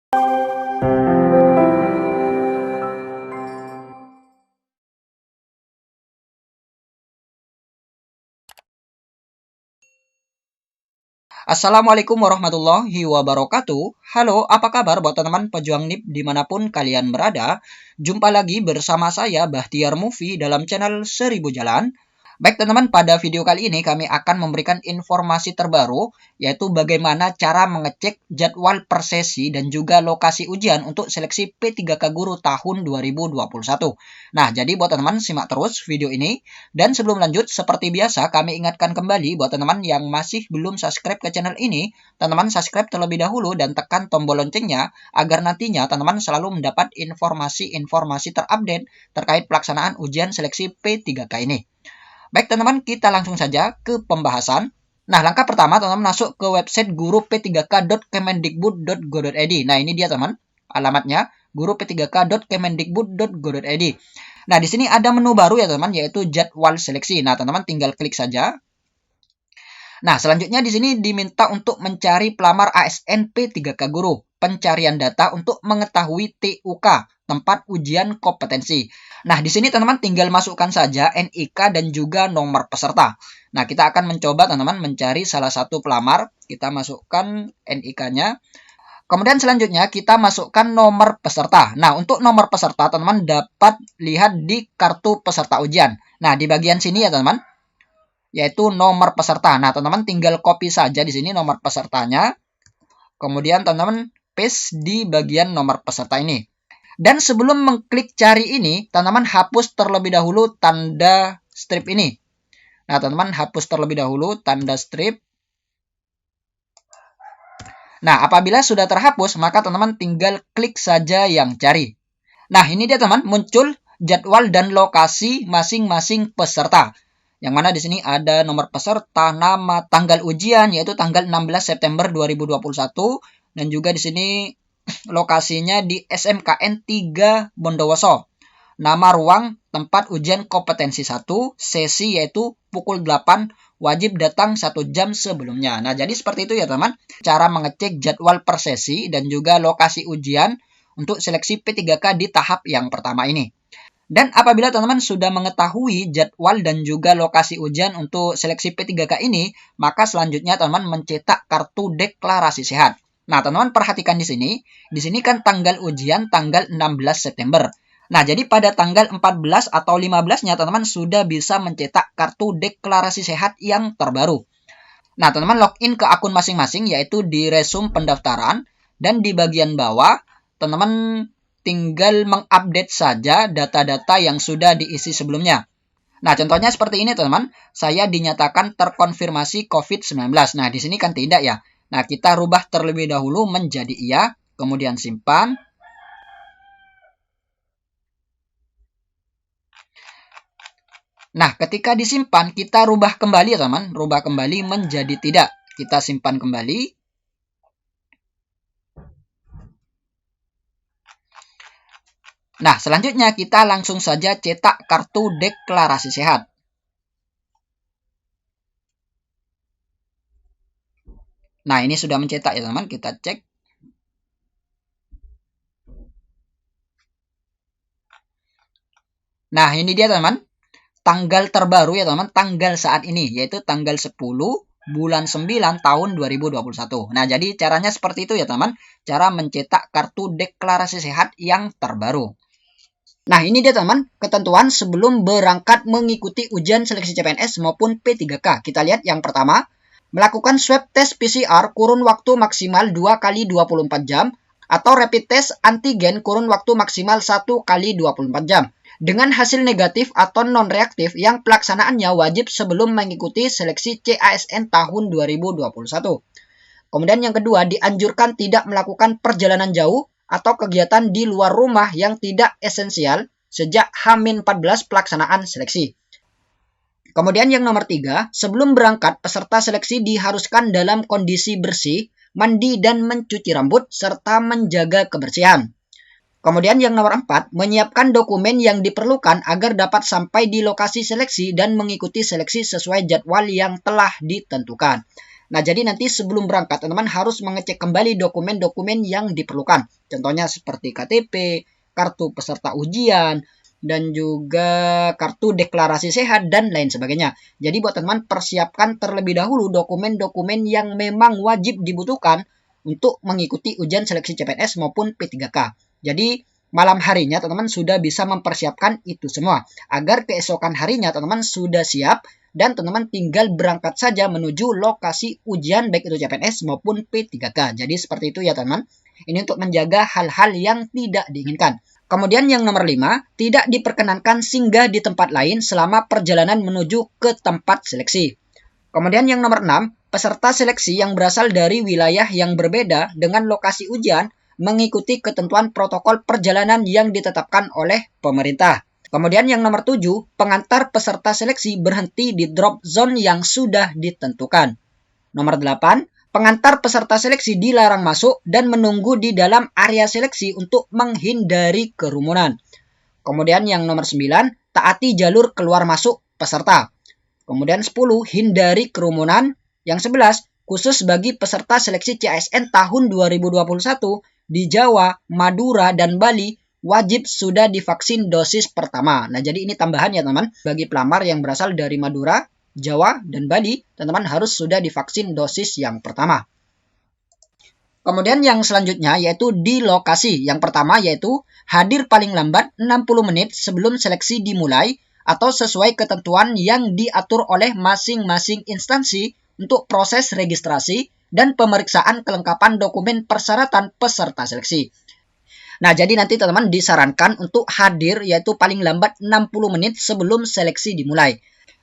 Assalamualaikum warahmatullahi wabarakatuh. Halo, apa kabar buat teman-teman pejuang NIP dimanapun kalian berada? Jumpa lagi bersama saya, Bahtiar Movie, dalam channel 1000 Jalan. Baik teman-teman, pada video kali ini kami akan memberikan informasi terbaru, yaitu bagaimana cara mengecek jadwal per sesi dan juga lokasi ujian untuk seleksi P3K Guru tahun 2021. Nah, jadi buat teman-teman simak terus video ini. Dan sebelum lanjut, seperti biasa kami ingatkan kembali buat teman-teman yang masih belum subscribe ke channel ini, teman-teman subscribe terlebih dahulu dan tekan tombol loncengnya agar nantinya teman-teman selalu mendapat informasi-informasi terupdate terkait pelaksanaan ujian seleksi P3K ini. Baik teman-teman, kita langsung saja ke pembahasan. Nah, langkah pertama teman-teman masuk ke website guru-p3k.kemendikbud.go.id. Nah, ini dia teman, alamatnya guru-p3k.kemendikbud.go.id. Nah, di sini ada menu baru ya teman, yaitu jadwal seleksi. Nah, teman-teman tinggal klik saja. Nah, selanjutnya di sini diminta untuk mencari pelamar ASN P3K Guru, pencarian data untuk mengetahui TUK, tempat ujian kompetensi. Nah, di sini teman-teman tinggal masukkan saja NIK dan juga nomor peserta. Nah, kita akan mencoba teman-teman mencari salah satu pelamar. Kita masukkan NIK-nya. Kemudian selanjutnya kita masukkan nomor peserta. Nah, untuk nomor peserta teman-teman dapat lihat di kartu peserta ujian. Nah, di bagian sini ya teman-teman, yaitu nomor peserta. Nah, teman-teman tinggal copy saja di sini nomor pesertanya. Kemudian teman-teman paste di bagian nomor peserta ini. Dan sebelum mengklik cari ini, teman-teman hapus terlebih dahulu tanda strip ini. Nah, teman-teman hapus terlebih dahulu tanda strip. Nah, apabila sudah terhapus, maka teman-teman tinggal klik saja yang cari. Nah, ini dia teman, muncul jadwal dan lokasi masing-masing peserta. Yang mana di sini ada nomor peserta, nama, tanggal ujian, yaitu tanggal 16 September 2021. Dan juga di sini lokasinya di SMKN 3 Bondowoso. Nama ruang tempat ujian kompetensi 1, sesi yaitu pukul 8, wajib datang 1 jam sebelumnya. Nah, jadi seperti itu ya teman, cara mengecek jadwal per sesi dan juga lokasi ujian untuk seleksi P3K di tahap yang pertama ini. Dan apabila teman-teman sudah mengetahui jadwal dan juga lokasi ujian untuk seleksi P3K ini, maka selanjutnya teman-teman mencetak kartu deklarasi sehat. Nah, teman-teman perhatikan di sini. Di sini kan tanggal ujian tanggal 16 September. Nah, jadi pada tanggal 14 atau 15-nya teman-teman sudah bisa mencetak kartu deklarasi sehat yang terbaru. Nah, teman-teman login ke akun masing-masing yaitu di resume pendaftaran dan di bagian bawah teman-teman tinggal mengupdate saja data-data yang sudah diisi sebelumnya. Nah, contohnya seperti ini, teman-teman. Saya dinyatakan terkonfirmasi COVID-19. Nah, di sini kan tidak ya. Nah, kita rubah terlebih dahulu menjadi iya, kemudian simpan. Nah, ketika disimpan, kita rubah kembali, teman. Rubah kembali menjadi tidak. Kita simpan kembali. Nah, selanjutnya kita langsung saja cetak kartu deklarasi sehat. Nah, ini sudah mencetak ya, teman. Kita cek. Nah, ini dia, teman. Tanggal terbaru ya, teman. Tanggal saat ini, yaitu tanggal 10 bulan 9 tahun 2021. Nah, jadi caranya seperti itu ya, teman. Cara mencetak kartu deklarasi sehat yang terbaru. Nah, ini dia teman, ketentuan sebelum berangkat mengikuti ujian seleksi CPNS maupun P3K. Kita lihat yang pertama, melakukan swab test PCR kurun waktu maksimal 2 kali 24 jam atau rapid test antigen kurun waktu maksimal 1 kali 24 jam. Dengan hasil negatif atau non-reaktif yang pelaksanaannya wajib sebelum mengikuti seleksi CASN tahun 2021. Kemudian yang kedua, dianjurkan tidak melakukan perjalanan jauh atau kegiatan di luar rumah yang tidak esensial sejak H-14 pelaksanaan seleksi. Kemudian yang nomor 3, sebelum berangkat peserta seleksi diharuskan dalam kondisi bersih, mandi dan mencuci rambut, serta menjaga kebersihan. Kemudian yang nomor 4, menyiapkan dokumen yang diperlukan agar dapat sampai di lokasi seleksi dan mengikuti seleksi sesuai jadwal yang telah ditentukan. Nah, jadi nanti sebelum berangkat, teman-teman harus mengecek kembali dokumen-dokumen yang diperlukan. Contohnya seperti KTP, kartu peserta ujian, dan juga kartu deklarasi sehat, dan lain sebagainya. Jadi buat teman-teman persiapkan terlebih dahulu dokumen-dokumen yang memang wajib dibutuhkan untuk mengikuti ujian seleksi CPNS maupun P3K. Jadi malam harinya teman-teman sudah bisa mempersiapkan itu semua. Agar keesokan harinya teman-teman sudah siap dan teman-teman tinggal berangkat saja menuju lokasi ujian baik itu CPNS maupun P3K. Jadi seperti itu ya teman-teman. Ini untuk menjaga hal-hal yang tidak diinginkan. Kemudian yang nomor 5, tidak diperkenankan singgah di tempat lain selama perjalanan menuju ke tempat seleksi. Kemudian yang nomor 6, peserta seleksi yang berasal dari wilayah yang berbeda dengan lokasi ujian mengikuti ketentuan protokol perjalanan yang ditetapkan oleh pemerintah. Kemudian yang nomor 7, pengantar peserta seleksi berhenti di drop zone yang sudah ditentukan. Nomor 8, pengantar peserta seleksi dilarang masuk dan menunggu di dalam area seleksi untuk menghindari kerumunan. Kemudian yang nomor 9, taati jalur keluar masuk peserta. Kemudian 10, hindari kerumunan. Yang 11, khusus bagi peserta seleksi CASN tahun 2021 di Jawa, Madura, dan Bali, wajib sudah divaksin dosis pertama. Nah, jadi ini tambahan ya teman-teman. Bagi pelamar yang berasal dari Madura, Jawa, dan Bali, teman-teman harus sudah divaksin dosis yang pertama. Kemudian yang selanjutnya yaitu di lokasi. Yang pertama yaitu hadir paling lambat 60 menit sebelum seleksi dimulai atau sesuai ketentuan yang diatur oleh masing-masing instansi untuk proses registrasi dan pemeriksaan kelengkapan dokumen persyaratan peserta seleksi. Nah, jadi nanti teman-teman disarankan untuk hadir yaitu paling lambat 60 menit sebelum seleksi dimulai.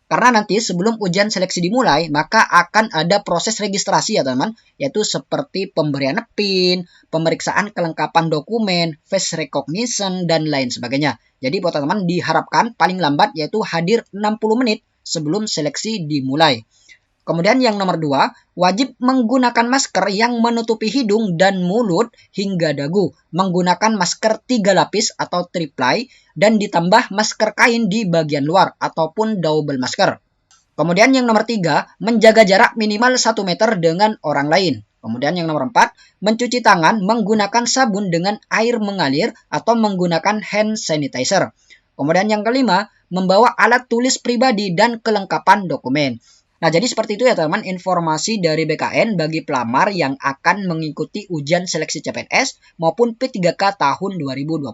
Karena nanti sebelum ujian seleksi dimulai, maka akan ada proses registrasi ya teman-teman, yaitu seperti pemberian PIN, pemeriksaan kelengkapan dokumen, face recognition, dan lain sebagainya. Jadi buat teman-teman diharapkan paling lambat yaitu hadir 60 menit sebelum seleksi dimulai. Kemudian yang nomor 2, wajib menggunakan masker yang menutupi hidung dan mulut hingga dagu. Menggunakan masker 3 lapis atau triply dan ditambah masker kain di bagian luar ataupun double masker. Kemudian yang nomor 3, menjaga jarak minimal 1 meter dengan orang lain. Kemudian yang nomor 4, mencuci tangan menggunakan sabun dengan air mengalir atau menggunakan hand sanitizer. Kemudian yang kelima, membawa alat tulis pribadi dan kelengkapan dokumen. Nah, jadi seperti itu ya teman-teman informasi dari BKN bagi pelamar yang akan mengikuti ujian seleksi CPNS maupun P3K tahun 2021.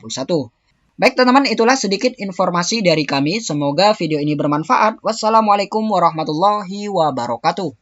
Baik teman-teman, itulah sedikit informasi dari kami. Semoga video ini bermanfaat. Wassalamualaikum warahmatullahi wabarakatuh.